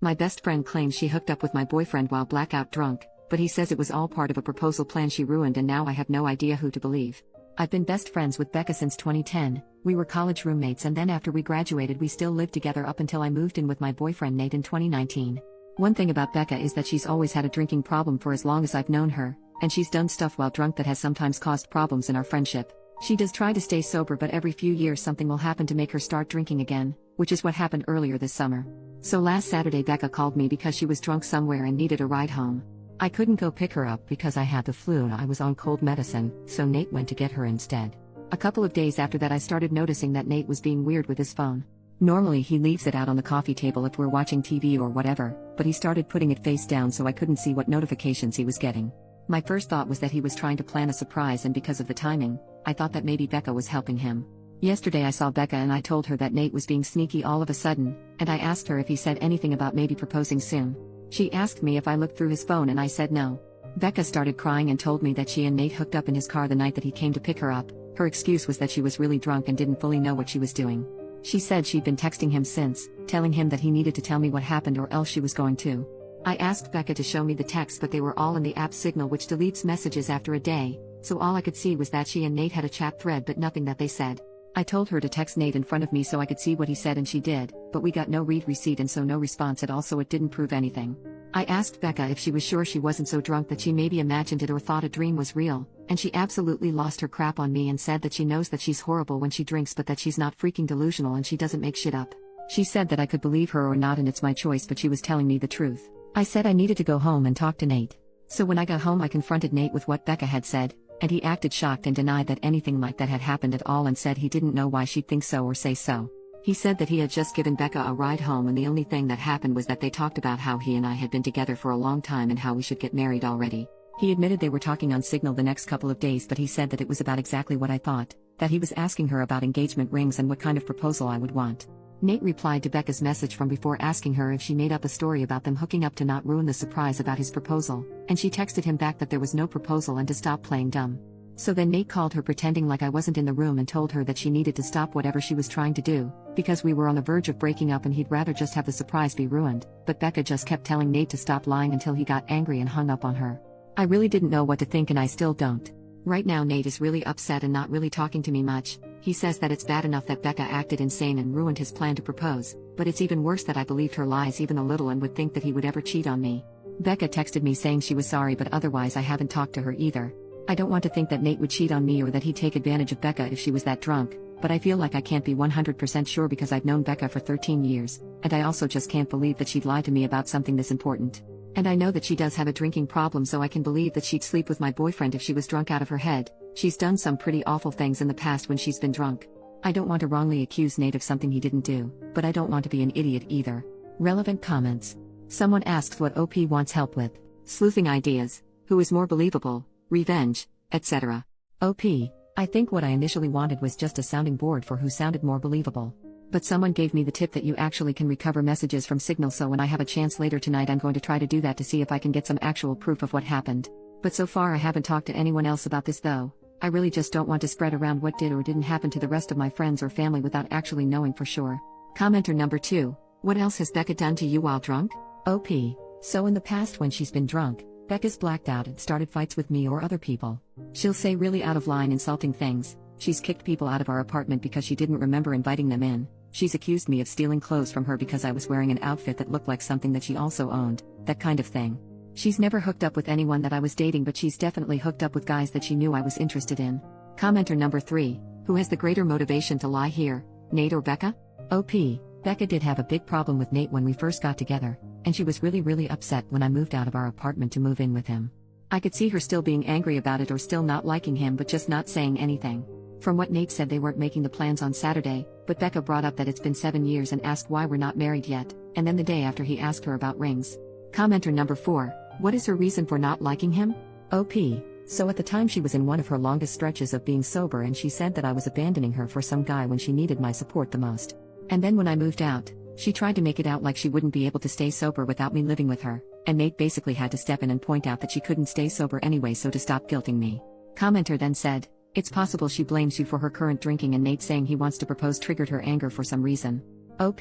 My best friend claims she hooked up with my boyfriend while blackout drunk, but he says it was all part of a proposal plan she ruined, and now I have no idea who to believe. I've been best friends with Becca since 2010, we were college roommates, and then after we graduated we still lived together up until I moved in with my boyfriend Nate in 2019. One thing about Becca is that she's always had a drinking problem for as long as I've known her, and she's done stuff while drunk that has sometimes caused problems in our friendship. She does try to stay sober, but every few years something will happen to make her start drinking again, which is what happened earlier this summer. So last Saturday Becca called me because she was drunk somewhere and needed a ride home. I couldn't go pick her up because I had the flu and I was on cold medicine, so Nate went to get her instead. A couple of days after that I started noticing that Nate was being weird with his phone. Normally he leaves it out on the coffee table if we're watching TV or whatever, but he started putting it face down so I couldn't see what notifications he was getting. My first thought was that he was trying to plan a surprise, and because of the timing, I thought that maybe Becca was helping him. Yesterday I saw Becca and I told her that Nate was being sneaky all of a sudden, and I asked her if he said anything about maybe proposing soon. She asked me if I looked through his phone and I said no. Becca started crying and told me that she and Nate hooked up in his car the night that he came to pick her up. Her excuse was that she was really drunk and didn't fully know what she was doing. She said she'd been texting him since, telling him that he needed to tell me what happened or else she was going to. I asked Becca to show me the texts, but they were all in the app Signal, which deletes messages after a day, so all I could see was that she and Nate had a chat thread but nothing that they said. I told her to text Nate in front of me so I could see what he said, and she did, but we got no read receipt and so no response at all, so it didn't prove anything. I asked Becca if she was sure she wasn't so drunk that she maybe imagined it or thought a dream was real, and she absolutely lost her crap on me and said that she knows that she's horrible when she drinks but that she's not freaking delusional and she doesn't make shit up. She said that I could believe her or not and it's my choice, but she was telling me the truth. I said I needed to go home and talk to Nate. So when I got home I confronted Nate with what Becca had said, and he acted shocked and denied that anything like that had happened at all and said he didn't know why she'd think so or say so. He said that he had just given Becca a ride home and the only thing that happened was that they talked about how he and I had been together for a long time and how we should get married already. He admitted they were talking on Signal the next couple of days, but he said that it was about exactly what I thought, that he was asking her about engagement rings and what kind of proposal I would want. Nate replied to Becca's message from before asking her if she made up a story about them hooking up to not ruin the surprise about his proposal, and she texted him back that there was no proposal and to stop playing dumb. So then Nate called her pretending like I wasn't in the room and told her that she needed to stop whatever she was trying to do, because we were on the verge of breaking up and he'd rather just have the surprise be ruined, but Becca just kept telling Nate to stop lying until he got angry and hung up on her. I really didn't know what to think, and I still don't. Right now Nate is really upset and not really talking to me much. He says that it's bad enough that Becca acted insane and ruined his plan to propose, but it's even worse that I believed her lies even a little and would think that he would ever cheat on me. Becca texted me saying she was sorry, but otherwise I haven't talked to her either. I don't want to think that Nate would cheat on me or that he'd take advantage of Becca if she was that drunk, but I feel like I can't be 100% sure because I've known Becca for 13 years, and I also just can't believe that she'd lie to me about something this important. And I know that she does have a drinking problem, so I can believe that she'd sleep with my boyfriend if she was drunk out of her head. She's done some pretty awful things in the past when she's been drunk. I don't want to wrongly accuse Nate of something he didn't do, but I don't want to be an idiot either. Relevant comments. Someone asks what OP wants help with. Sleuthing ideas. Who is more believable? Revenge, etc. OP. I think what I initially wanted was just a sounding board for who sounded more believable. But someone gave me the tip that you actually can recover messages from Signal, so when I have a chance later tonight I'm going to try to do that to see if I can get some actual proof of what happened. But so far I haven't talked to anyone else about this though. I really just don't want to spread around what did or didn't happen to the rest of my friends or family without actually knowing for sure. Commenter number 2. What else has Becca done to you while drunk? OP. So in the past when she's been drunk, Becca's blacked out and started fights with me or other people. She'll say really out of line insulting things. She's kicked people out of our apartment because she didn't remember inviting them in. She's accused me of stealing clothes from her because I was wearing an outfit that looked like something that she also owned, that kind of thing. She's never hooked up with anyone that I was dating, but she's definitely hooked up with guys that she knew I was interested in. Commenter number 3. Who has the greater motivation to lie here, Nate or Becca? OP. Becca did have a big problem with Nate when we first got together, and she was really upset when I moved out of our apartment to move in with him. I could see her still being angry about it or still not liking him but just not saying anything. From what Nate said, they weren't making the plans on Saturday, but Becca brought up that it's been 7 years and asked why we're not married yet, and then the day after he asked her about rings. Commenter number 4. What is her reason for not liking him? OP. So at the time she was in one of her longest stretches of being sober and she said that I was abandoning her for some guy when she needed my support the most. And then when I moved out, she tried to make it out like she wouldn't be able to stay sober without me living with her, and Nate basically had to step in and point out that she couldn't stay sober anyway, so to stop guilting me. Commenter then said, it's possible she blames you for her current drinking, and Nate saying he wants to propose triggered her anger for some reason. OP.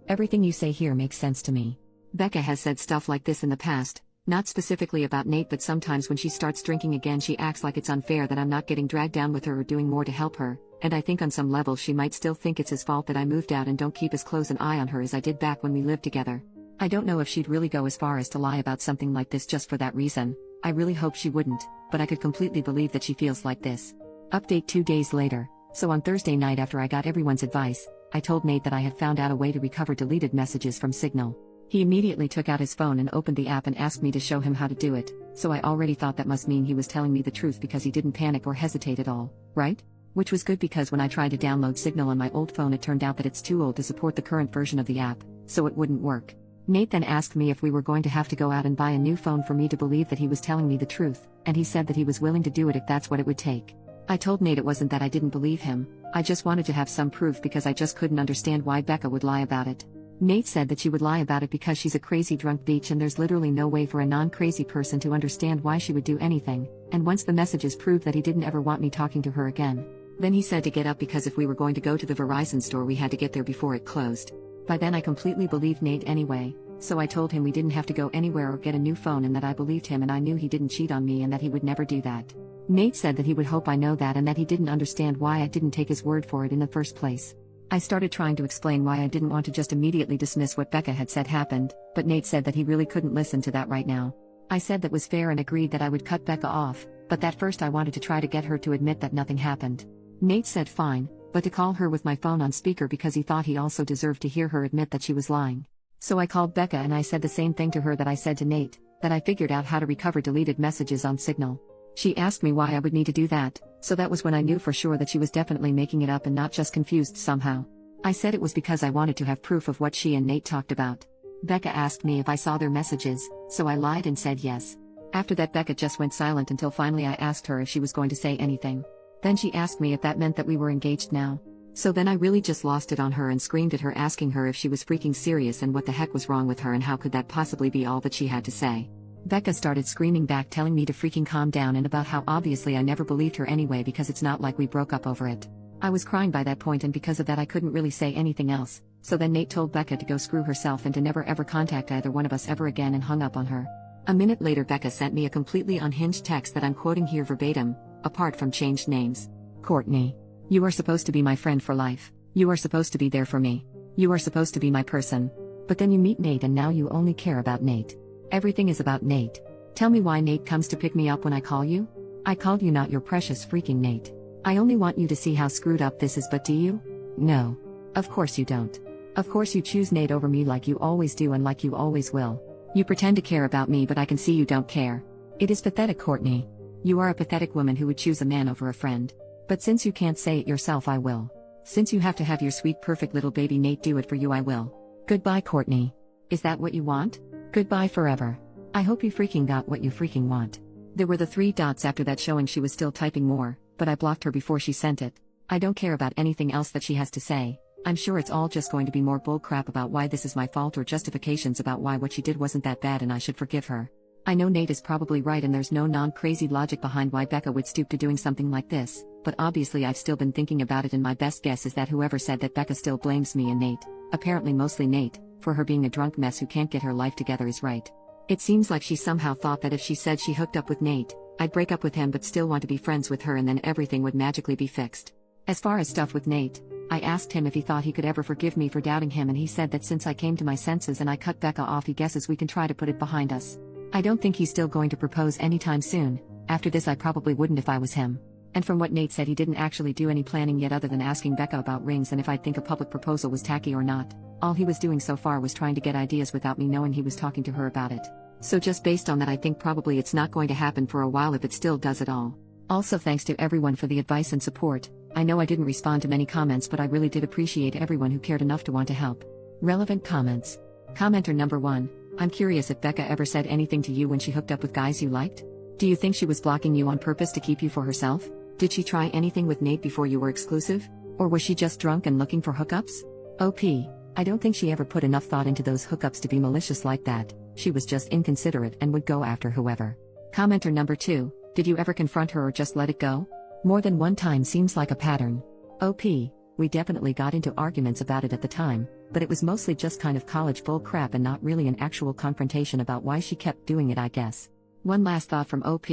Everything you say here makes sense to me. Becca has said stuff like this in the past, not specifically about Nate, but sometimes when she starts drinking again she acts like it's unfair that I'm not getting dragged down with her or doing more to help her, and I think on some level she might still think it's his fault that I moved out and don't keep as close an eye on her as I did back when we lived together. I don't know if she'd really go as far as to lie about something like this just for that reason. I really hope she wouldn't, but I could completely believe that she feels like this. Update 2 days later. So on Thursday night, after I got everyone's advice, I told Nate that I had found out a way to recover deleted messages from Signal. He immediately took out his phone and opened the app and asked me to show him how to do it, so I already thought that must mean he was telling me the truth because he didn't panic or hesitate at all, right? Which was good because when I tried to download Signal on my old phone it turned out that it's too old to support the current version of the app, so it wouldn't work. Nate then asked me if we were going to have to go out and buy a new phone for me to believe that he was telling me the truth, and he said that he was willing to do it if that's what it would take. I told Nate it wasn't that I didn't believe him, I just wanted to have some proof because I just couldn't understand why Becca would lie about it. Nate said that she would lie about it because she's a crazy drunk bitch and there's literally no way for a non-crazy person to understand why she would do anything, and once the messages proved that he didn't ever want me talking to her again. Then he said to get up because if we were going to go to the Verizon store we had to get there before it closed. By then I completely believed Nate anyway, so I told him we didn't have to go anywhere or get a new phone and that I believed him and I knew he didn't cheat on me and that he would never do that. Nate said that he would hope I know that and that he didn't understand why I didn't take his word for it in the first place. I started trying to explain why I didn't want to just immediately dismiss what Becca had said happened, but Nate said that he really couldn't listen to that right now. I said that was fair and agreed that I would cut Becca off, but that first I wanted to try to get her to admit that nothing happened. Nate said fine, but to call her with my phone on speaker because he thought he also deserved to hear her admit that she was lying. So I called Becca and I said the same thing to her that I said to Nate, that I figured out how to recover deleted messages on Signal. She asked me why I would need to do that, so that was when I knew for sure that she was definitely making it up and not just confused somehow. I said it was because I wanted to have proof of what she and Nate talked about. Becca asked me if I saw their messages, so I lied and said yes. After that Becca just went silent until finally I asked her if she was going to say anything. Then she asked me if that meant that we were engaged now. So then I really just lost it on her and screamed at her asking her if she was freaking serious and what the heck was wrong with her and how could that possibly be all that she had to say. Becca started screaming back telling me to freaking calm down and about how obviously I never believed her anyway because it's not like we broke up over it. I was crying by that point and because of that I couldn't really say anything else, so then Nate told Becca to go screw herself and to never ever contact either one of us ever again and hung up on her. A minute later Becca sent me a completely unhinged text that I'm quoting here verbatim, apart from changed names. Courtney. You are supposed to be my friend for life. You are supposed to be there for me. You are supposed to be my person. But then you meet Nate and now you only care about Nate. Everything is about Nate. Tell me why Nate comes to pick me up when I call you? I called you not your precious freaking Nate. I only want you to see how screwed up this is, but do you? No. Of course you don't. Of course you choose Nate over me like you always do and like you always will. You pretend to care about me but I can see you don't care. It is pathetic, Courtney. You are a pathetic woman who would choose a man over a friend. But since you can't say it yourself I will. Since you have to have your sweet perfect little baby Nate do it for you I will. Goodbye, Courtney. Is that what you want? Goodbye forever. I hope you freaking got what you freaking want. There were the 3 dots after that showing she was still typing more, but I blocked her before she sent it. I don't care about anything else that she has to say. I'm sure it's all just going to be more bullcrap about why this is my fault or justifications about why what she did wasn't that bad and I should forgive her. I know Nate is probably right and there's no non-crazy logic behind why Becca would stoop to doing something like this, but obviously I've still been thinking about it and my best guess is that whoever said that Becca still blames me and Nate, apparently mostly Nate, for her being a drunk mess who can't get her life together is right. It seems like she somehow thought that if she said she hooked up with Nate, I'd break up with him but still want to be friends with her and then everything would magically be fixed. As far as stuff with Nate, I asked him if he thought he could ever forgive me for doubting him and he said that since I came to my senses and I cut Becca off he guesses we can try to put it behind us. I don't think he's still going to propose anytime soon. After this I probably wouldn't if I was him. And from what Nate said he didn't actually do any planning yet other than asking Becca about rings and if I'd think a public proposal was tacky or not. All he was doing so far was trying to get ideas without me knowing he was talking to her about it. So just based on that I think probably it's not going to happen for a while if it still does at all. Also thanks to everyone for the advice and support. I know I didn't respond to many comments but I really did appreciate everyone who cared enough to want to help. Relevant comments. Commenter number 1. I'm curious if Becca ever said anything to you when she hooked up with guys you liked? Do you think she was blocking you on purpose to keep you for herself? Did she try anything with Nate before you were exclusive? Or was she just drunk and looking for hookups? OP. I don't think she ever put enough thought into those hookups to be malicious like that. She was just inconsiderate and would go after whoever. Commenter number 2. Did you ever confront her or just let it go? More than one time seems like a pattern. OP. We definitely got into arguments about it at the time, but it was mostly just kind of college bull crap and not really an actual confrontation about why she kept doing it, I guess. One last thought from OP.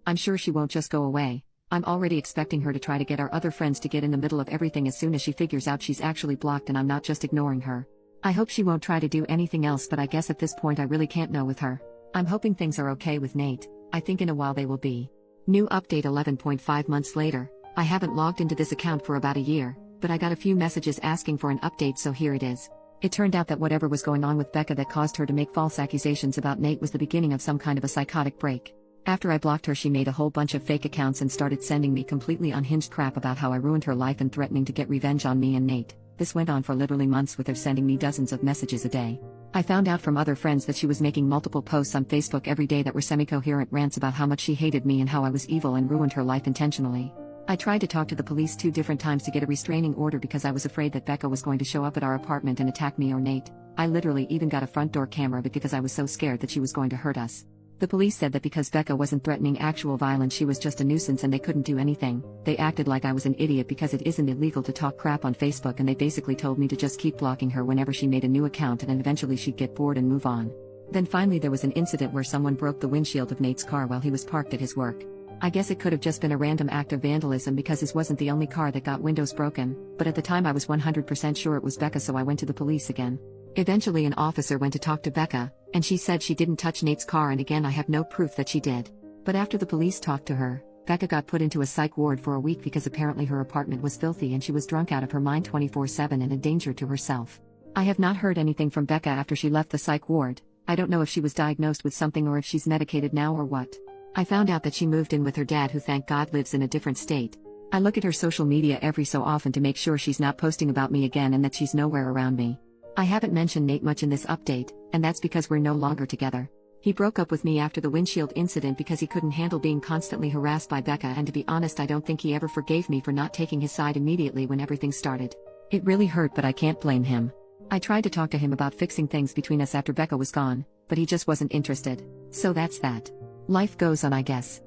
I'm sure she won't just go away. I'm already expecting her to try to get our other friends to get in the middle of everything as soon as she figures out she's actually blocked and I'm not just ignoring her. I hope she won't try to do anything else, but I guess at this point I really can't know with her. I'm hoping things are okay with Nate. I think in a while they will be. New update 11.5 months later. I haven't logged into this account for about a year, but I got a few messages asking for an update, so here it is. It turned out that whatever was going on with Becca that caused her to make false accusations about Nate was the beginning of some kind of a psychotic break. After I blocked her, she made a whole bunch of fake accounts and started sending me completely unhinged crap about how I ruined her life and threatening to get revenge on me and Nate. This went on for literally months, with her sending me dozens of messages a day. I found out from other friends that she was making multiple posts on Facebook every day that were semi-coherent rants about how much she hated me and how I was evil and ruined her life intentionally. I tried to talk to the police 2 different times to get a restraining order because I was afraid that Becca was going to show up at our apartment and attack me or Nate. I literally even got a front door camera because I was so scared that she was going to hurt us. The police said that because Becca wasn't threatening actual violence, she was just a nuisance and they couldn't do anything. They acted like I was an idiot because it isn't illegal to talk crap on Facebook, and they basically told me to just keep blocking her whenever she made a new account and eventually she'd get bored and move on. Then finally there was an incident where someone broke the windshield of Nate's car while he was parked at his work. I guess it could have just been a random act of vandalism because his wasn't the only car that got windows broken, but at the time I was 100% sure it was Becca, so I went to the police again. Eventually an officer went to talk to Becca, and she said she didn't touch Nate's car, and again I have no proof that she did. But after the police talked to her, Becca got put into a psych ward for a week because apparently her apartment was filthy and she was drunk out of her mind 24/7 and a danger to herself. I have not heard anything from Becca after she left the psych ward. I don't know if she was diagnosed with something or if she's medicated now or what. I found out that she moved in with her dad, who thank God lives in a different state. I look at her social media every so often to make sure she's not posting about me again and that she's nowhere around me. I haven't mentioned Nate much in this update, and that's because we're no longer together. He broke up with me after the windshield incident because he couldn't handle being constantly harassed by Becca, and to be honest I don't think he ever forgave me for not taking his side immediately when everything started. It really hurt, but I can't blame him. I tried to talk to him about fixing things between us after Becca was gone, but he just wasn't interested. So that's that. Life goes on, I guess.